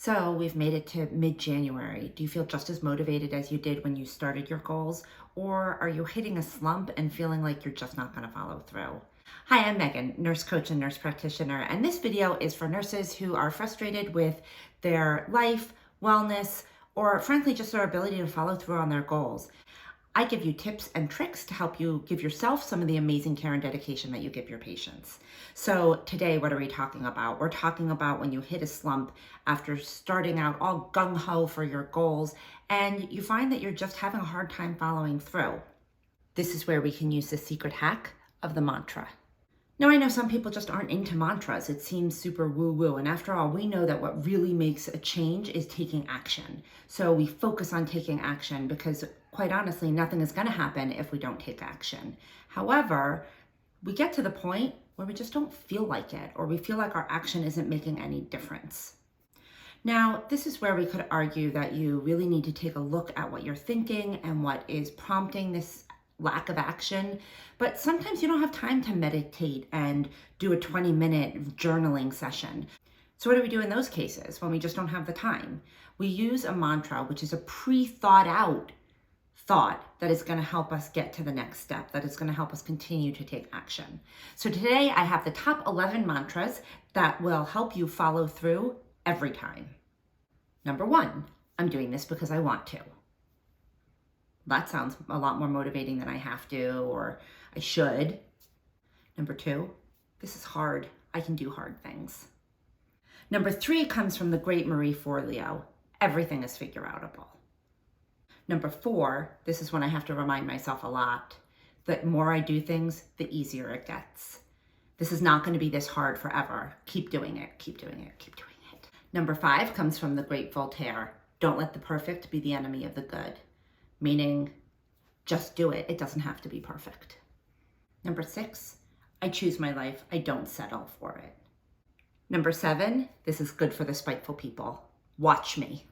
So we've made it to mid-January. Do you feel just as motivated as you did when you started your goals? Or are you hitting a slump and feeling like you're just not going to follow through? Hi, I'm Megan, nurse coach and nurse practitioner, and this video is for nurses who are frustrated with their life, wellness, or frankly, just their ability to follow through on their goals. I give you tips and tricks to help you give yourself some of the amazing care and dedication that you give your patients. So today, what are we talking about? We're talking about when you hit a slump after starting out all gung-ho for your goals and you find that you're just having a hard time following through. This is where we can use the secret hack of the mantra. Now, I know some people just aren't into mantras. It seems super woo-woo. And after all, we know that what really makes a change is taking action. So we focus on taking action because, quite honestly, nothing is going to happen if we don't take action. However, we get to the point where we just don't feel like it, or we feel like our action isn't making any difference. Now, this is where we could argue that you really need to take a look at what you're thinking and what is prompting this lack of action, but sometimes you don't have time to meditate and do a 20-minute journaling session. So what do we do in those cases when we just don't have the time? We use a mantra, which is a pre-thought out thought that is going to help us get to the next step, that is going to help us continue to take action. So today I have the top 11 mantras that will help you follow through every time. Number 1, I'm doing this because I want to. That sounds a lot more motivating than I have to or I should. Number 2, this is hard. I can do hard things. Number 3 comes from the great Marie Forleo. Everything is figure outable. Number 4, this is when I have to remind myself a lot that more I do things, the easier it gets. This is not going to be this hard forever. Keep doing it, keep doing it, keep doing it. Number 5 comes from the great Voltaire. Don't let the perfect be the enemy of the good. Meaning, just do it. It doesn't have to be perfect. Number 6, I choose my life. I don't settle for it. Number 7, this is good for the spiteful people. Watch me.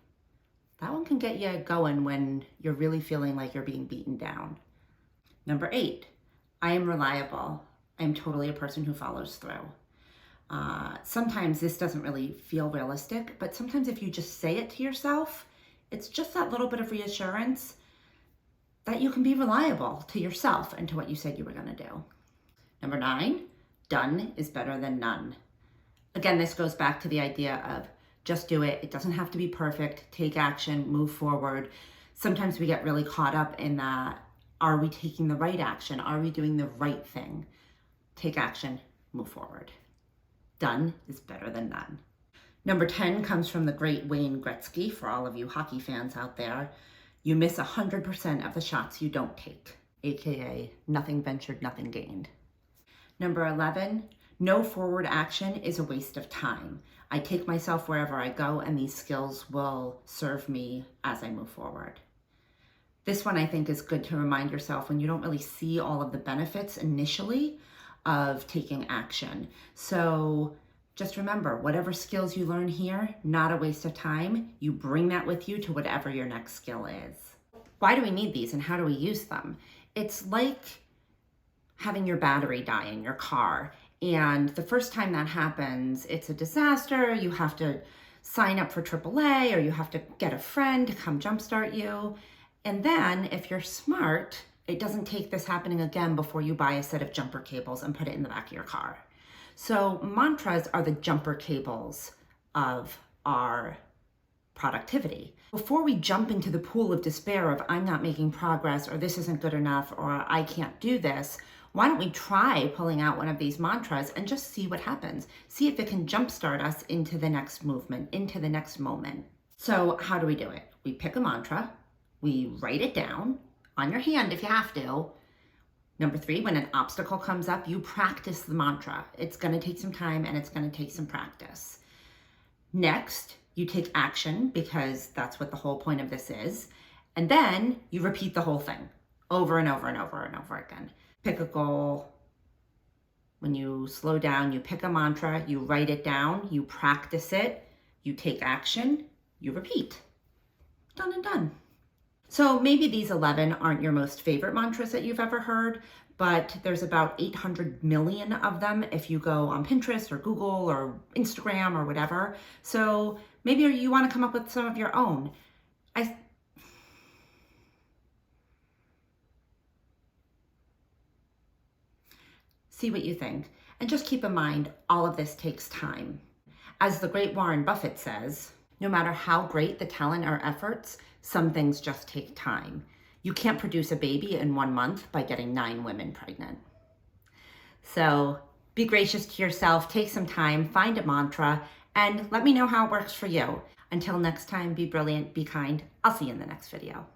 That one can get you going when you're really feeling like you're being beaten down. Number 8, I am reliable. I am totally a person who follows through. Sometimes this doesn't really feel realistic, but sometimes if you just say it to yourself, it's just that little bit of reassurance that you can be reliable to yourself and to what you said you were going to do. Number 9, done is better than none. Again, this goes back to the idea of just do it. It doesn't have to be perfect. Take action, move forward. Sometimes we get really caught up in that. Are we taking the right action? Are we doing the right thing? Take action, move forward. Done is better than none. Number 10 comes from the great Wayne Gretzky, for all of you hockey fans out there. You miss 100% of the shots you don't take, aka nothing ventured, nothing gained. Number 11, no forward action is a waste of time. I take myself wherever I go and these skills will serve me as I move forward. This one I think is good to remind yourself when you don't really see all of the benefits initially of taking action. So just remember, whatever skills you learn here, not a waste of time. You bring that with you to whatever your next skill is. Why do we need these and how do we use them? It's like having your battery die in your car. And the first time that happens, it's a disaster. You have to sign up for AAA or you have to get a friend to come jumpstart you. And then if you're smart, it doesn't take this happening again before you buy a set of jumper cables and put it in the back of your car. So mantras are the jumper cables of our productivity. Before we jump into the pool of despair of I'm not making progress or this isn't good enough or I can't do this, why don't we try pulling out one of these mantras and just see what happens? See if it can jumpstart us into the next movement, into the next moment. So how do we do it? We pick a mantra, we write it down on your hand if you have to. Number 3, when an obstacle comes up, you practice the mantra. It's going to take some time and it's going to take some practice. Next, you take action because that's what the whole point of this is. And then you repeat the whole thing over and over and over and over again. Pick a goal. When you slow down, you pick a mantra, you write it down, you practice it, you take action, you repeat. Done and done. So maybe these 11 aren't your most favorite mantras that you've ever heard, but there's about 800 million of them if you go on Pinterest or Google or Instagram or whatever. So Maybe you want to come up with some of your own. See what you think. And just keep in mind, all of this takes time. As the great Warren Buffett says, no matter how great the talent or efforts, some things just take time. You can't produce a baby in 1 month by getting 9 women pregnant. So be gracious to yourself, take some time, find a mantra, and let me know how it works for you. Until next time, be brilliant, be kind. I'll see you in the next video.